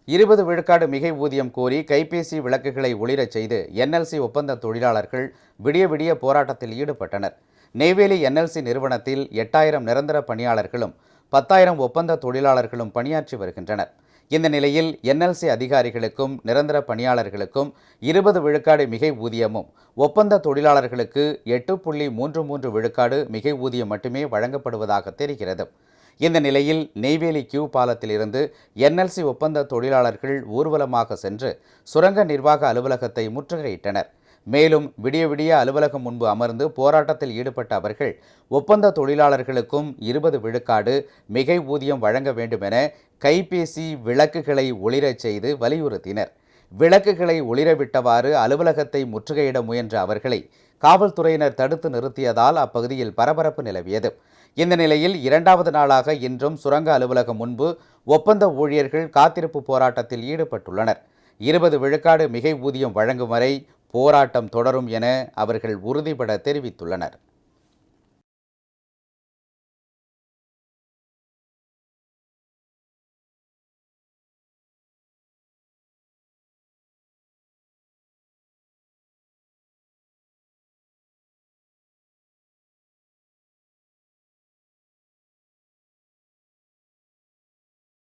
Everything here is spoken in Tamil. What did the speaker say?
20 விழுக்காடு மிகை ஊதியம் கோரி கைபேசி விளக்குகளை ஒளிரச் செய்து என்எல்சி ஒப்பந்த தொழிலாளர்கள் விடிய விடிய போராட்டத்தில் ஈடுபட்டனர். நெய்வேலி என்எல்சி நிறுவனத்தில் 8000 நிரந்தர பணியாளர்களும் 10,000 ஒப்பந்த தொழிலாளர்களும் பணியாற்றி வருகின்றனர். இந்த நிலையில் என்எல்சி அதிகாரிகளுக்கும் நிரந்தர பணியாளர்களுக்கும் 20 விழுக்காடு மிகை ஊதியமும், ஒப்பந்த தொழிலாளர்களுக்கு 8.33 விழுக்காடு மிகை ஊதியம் மட்டுமே வழங்கப்படுவதாக தெரிகிறது. இந்த நிலையில் நெய்வேலி கியூ பாலத்தில் இருந்து என்எல்சி ஒப்பந்த தொழிலாளர்கள் ஊர்வலமாக சென்று சுரங்க நிர்வாக அலுவலகத்தை முற்றுகையிட்டனர். மேலும் விடிய விடிய அலுவலகம் முன்பு அமர்ந்து போராட்டத்தில் ஈடுபட்ட அவர்கள் ஒப்பந்த தொழிலாளர்களுக்கும் 20 விழுக்காடு மிகை ஊதியம் வழங்க வேண்டுமென கைபேசி விளக்குகளை ஒளிரச் செய்து வலியுறுத்தினர். விளக்குகளை ஒளிரவிட்டவாறு அலுவலகத்தை முற்றுகையிட முயன்ற அவர்களை காவல்துறையினர் தடுத்து நிறுத்தியதால் அப்பகுதியில் பரபரப்பு நிலவியது. இந்த நிலையில் 2வது நாளாக இன்றும் சுரங்க அலுவலகம் முன்பு ஒப்பந்த ஊழியர்கள் காத்திருப்பு போராட்டத்தில் ஈடுபட்டுள்ளனர். 20 விழுக்காடு மிகை ஊதியம் வழங்கும் வரை போராட்டம் தொடரும் என அவர்கள் உறுதிபட தெரிவித்துள்ளனர்.